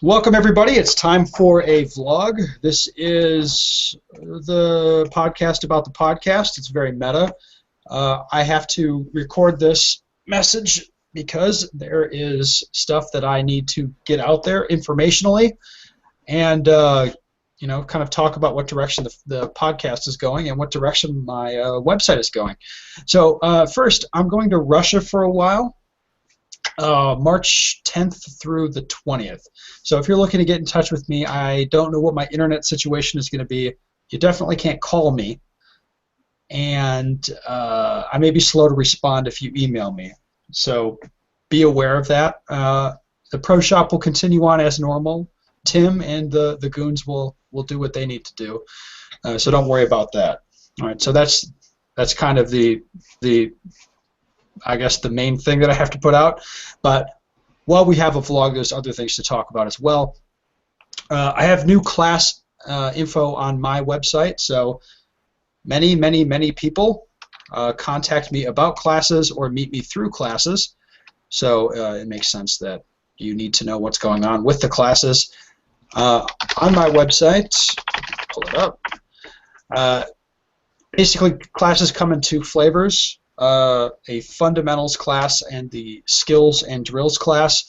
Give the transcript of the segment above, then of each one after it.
Welcome, everybody. It's time for a vlog. This is the podcast about the podcast. It's very meta. I have to record this message because there is stuff that I need to get out there informationally and, kind of talk about what direction the podcast is going and what direction my website is going. So first, I'm going to Russia for a while. March 10th through the 20th. So if you're looking to get in touch with me, I don't know what my internet situation is going to be. You definitely can't call me, and I may be slow to respond if you email me. So be aware of that. The pro shop will continue on as normal. Tim and the goons will do what they need to do. So don't worry about that. All right. So that's kind of the I guess the main thing that I have to put out. But while we have a vlog, there's other things to talk about as well. I have new class info on my website, so many people contact me about classes or meet me through classes. So it makes sense that you need to know what's going on with the classes. On my website, pull it up. Basically, classes come in two flavors. A fundamentals class and the skills and drills class.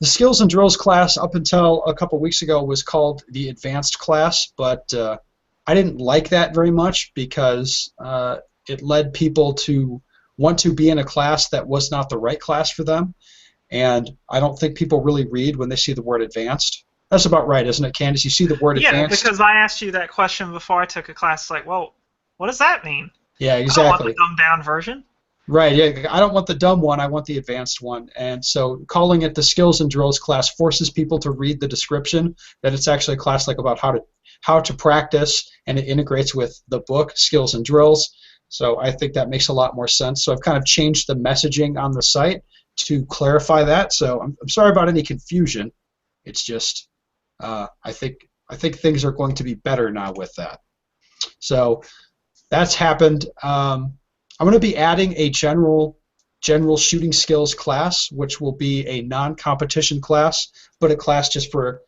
The skills and drills class up until a couple weeks ago was called the advanced class, but I didn't like that very much because it led people to want to be in a class that was not the right class for them, and I don't think people really read when they see the word advanced. That's about right, isn't it, Candice? You see the word advanced? Yeah, because I asked you that question before I took a class. Like, well, what does that mean? Yeah, exactly. I don't want the dumbed down version. Right, yeah, I don't want the dumb one, I want the advanced one. And so calling it the skills and drills class forces people to read the description, that it's actually a class like about how to practice, and it integrates with the book, Skills and Drills. So I think that makes a lot more sense. So I've kind of changed the messaging on the site to clarify that. So I'm sorry about any confusion. It's just I think things are going to be better now with that. So that's happened. I'm going to be adding a general shooting skills class, which will be a non-competition class, but a class just for,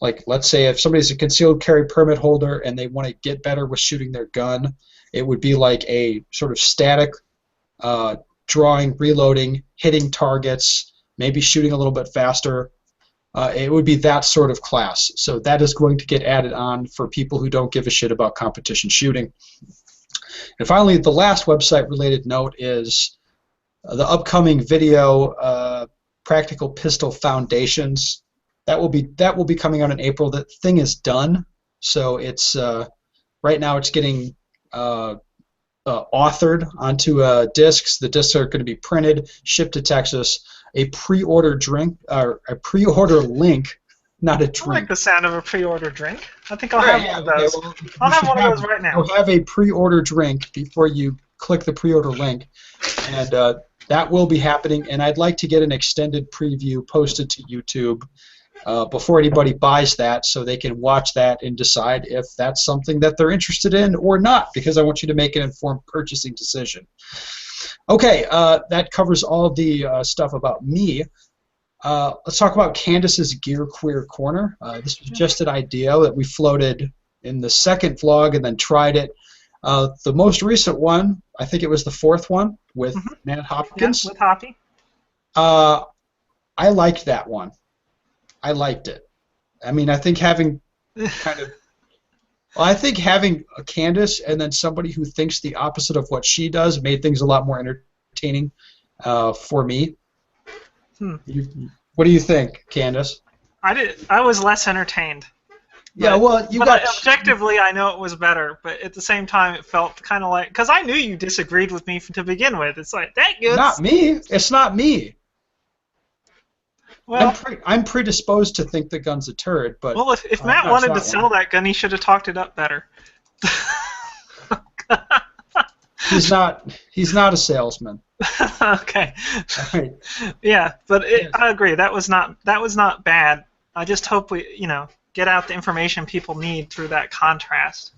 like, let's say if somebody's a concealed carry permit holder and they want to get better with shooting their gun, it would be like a sort of static drawing, reloading, hitting targets, maybe shooting a little bit faster. It would be that sort of class. So that is going to get added on for people who don't give a shit about competition shooting. And finally, the last website-related note is the upcoming video, Practical Pistol Foundations. That will be coming out in April. The thing is done, so it's right now it's getting authored onto discs. The discs are going to be printed, shipped to Texas. A pre-order link. Not a drink. I like the sound of a pre-order drink. I think I'll have one of those. Okay, well, I'll have one of those right now. You'll have a pre-order drink before you click the pre-order link, and that will be happening. And I'd like to get an extended preview posted to YouTube before anybody buys that, so they can watch that and decide if that's something that they're interested in or not, because I want you to make an informed purchasing decision. Okay, that covers all the stuff about me. Let's talk about Candice's Gear Queer Corner. This was just an idea that we floated in the second vlog and then tried it. The most recent one, I think it was the fourth one, with Matt Hopkins. Yeah, with Hoppy. I liked that one. I liked it. I mean, I think having having a Candice and then somebody who thinks the opposite of what she does made things a lot more entertaining for me. What do you think, Candice? I was less entertained. Yeah, well, objectively, I know it was better, but at the same time, it felt kind of like, because I knew you disagreed with me to begin with. It's like, that good. Not me. It's not me. Well, I'm predisposed to think the gun's a turd, but well, if Matt wanted to sell that gun, he should have talked it up better. He's not a salesman. Okay. Right. Yeah, but I agree. That was not bad. I just hope we, get out the information people need through that contrast.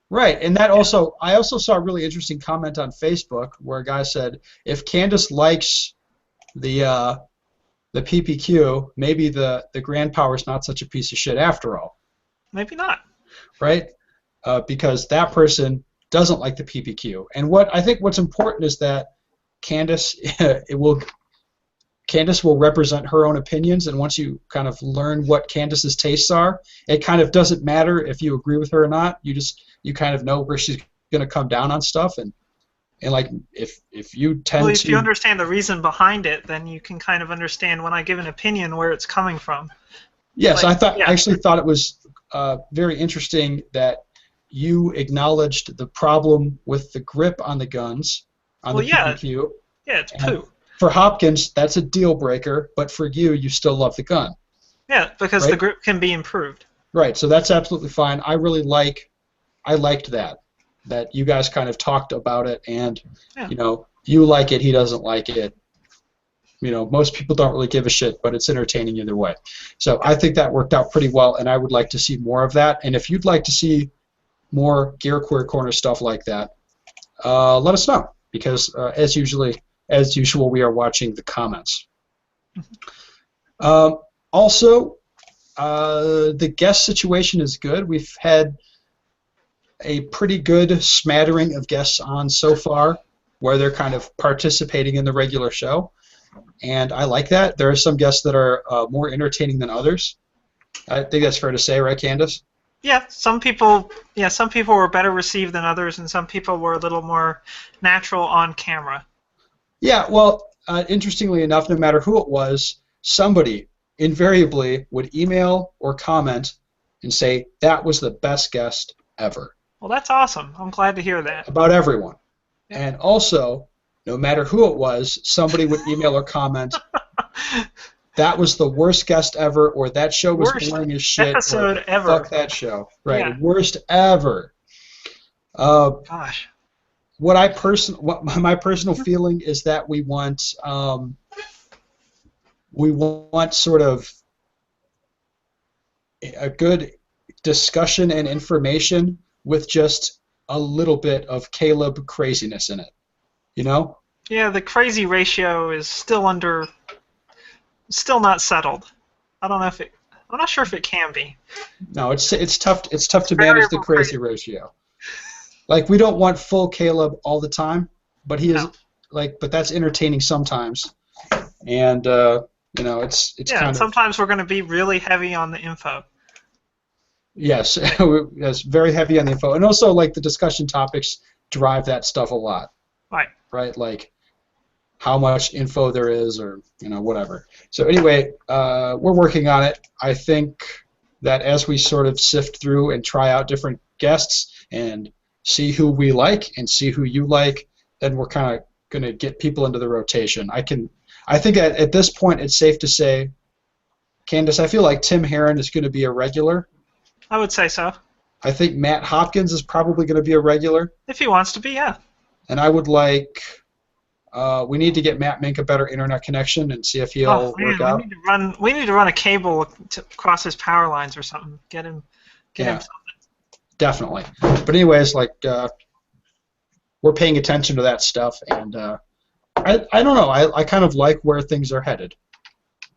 Right, and that also, I also saw a really interesting comment on Facebook where a guy said, if Candice likes the the PPQ, maybe the grand power is not such a piece of shit after all, Maybe not. right? Because that person doesn't like the PPQ. And I think what's important is that Candice Candice will represent her own opinions, and once you kind of learn what Candice's tastes are, it kind of doesn't matter if you agree with her or not. You kind of know where she's going to come down on stuff, and like if you tend Well, if you understand the reason behind it, then you can kind of understand when I give an opinion where it's coming from. Yes, Like, I actually thought it was very interesting that you acknowledged the problem with the grip on the guns on the PPQ. Yeah, it's poo. For Hopkins, that's a deal breaker, but for you still love the gun. Yeah, because the grip can be improved. Right, so that's absolutely fine. I liked that you guys kind of talked about it, and you like it, he doesn't like it. Most people don't really give a shit, but it's entertaining either way. So I think that worked out pretty well, and I would like to see more of that. And if you'd like to see more Gear Queer Corner stuff like that, let us know, because as usual, we are watching the comments. Also, the guest situation is good. We've had a pretty good smattering of guests on so far, where they're kind of participating in the regular show, and I like that. There are some guests that are more entertaining than others. I think that's fair to say, right, Candice? Yeah, some people were better received than others, and some people were a little more natural on camera. Yeah, well, interestingly enough, no matter who it was, somebody invariably would email or comment and say, that was the best guest ever. Well, that's awesome. I'm glad to hear that. About everyone. Yeah. And also, no matter who it was, somebody would email or comment, that was the worst guest ever, or that show was boring as shit. Episode ever. Fuck that show. Right, yeah. Worst ever. Gosh. What my personal feeling is that we want sort of a good discussion and information with just a little bit of Caleb craziness in it, Yeah, the crazy ratio is still not settled. I'm not sure if it can be. No, it's tough. It's tough to manage the crazy ratio. Like, we don't want full Caleb all the time, but he is but that's entertaining sometimes, and it's kind of, sometimes we're going to be really heavy on the info. Yes, yes, very heavy on the info, and also like the discussion topics drive that stuff a lot. Right. Right, like how much info there is, or whatever. So anyway, we're working on it. I think that as we sort of sift through and try out different guests and see who we like and see who you like, then we're kind of going to get people into the rotation. I think at this point it's safe to say, Candice, I feel like Tim Herron is going to be a regular. I would say so. I think Matt Hopkins is probably going to be a regular. If he wants to be, yeah. And I would like, we need to get Matt Mink a better internet connection and see if he'll work out. We need to run a cable across his power lines or something. Get him something. Definitely. But anyways, we're paying attention to that stuff, and I don't know. I kind of like where things are headed.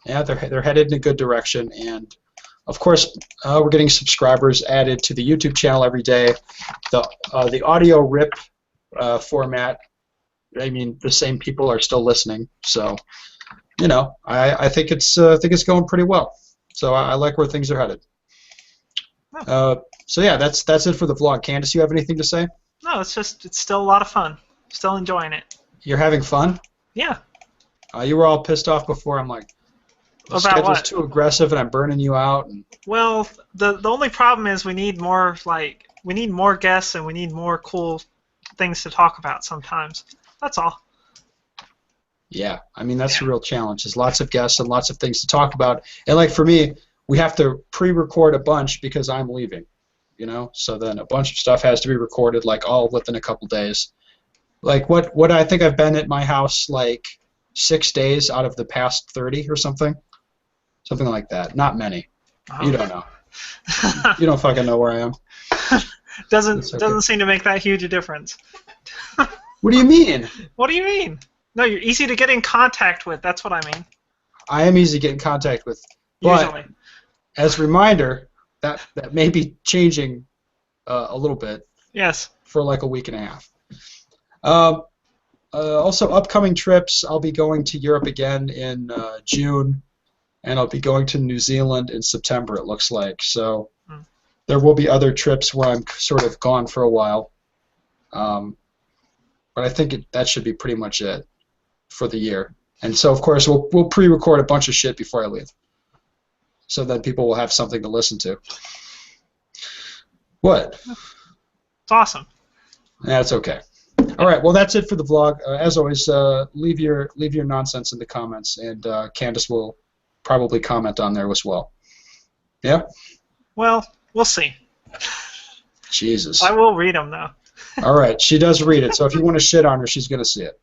Yeah, they're headed in a good direction, and of course, we're getting subscribers added to the YouTube channel every day. The audio rip format, I mean, the same people are still listening, so I think it's going pretty well. So I like where things are headed. So yeah, that's it for the vlog. Candice, you have anything to say? No, it's still a lot of fun. Still enjoying it. You're having fun? Yeah. You were all pissed off before. I'm like, the schedule's too aggressive and I'm burning you out. Well, the only problem is we need more guests and we need more cool things to talk about sometimes. That's all. Yeah, I mean, that's the real challenge. There's lots of guests and lots of things to talk about. And like for me, we have to pre-record a bunch because I'm leaving, So then a bunch of stuff has to be recorded all within a couple days. Like what I think I've been at my house 6 days out of the past 30 or something. Something like that. Not many. You don't know. You don't fucking know where I am. Doesn't seem to make that huge a difference. What do you mean? What do you mean? No, you're easy to get in contact with. That's what I mean. I am easy to get in contact with. But Usually. as a reminder, that may be changing a little bit. Yes. For like a week and a half. Also, upcoming trips. I'll be going to Europe again in June, and I'll be going to New Zealand in September. It looks like there will be other trips where I'm sort of gone for a while. But I think that should be pretty much it for the year. And so, of course, we'll pre-record a bunch of shit before I leave, so that people will have something to listen to. What? It's awesome. That's okay. All right. Well, that's it for the vlog. As always, leave your nonsense in the comments, and Candice will probably comment on there as well. Yeah. Well, we'll see. Jesus. I will read them though. All right. She does read it, so if you want to shit on her, she's gonna see it.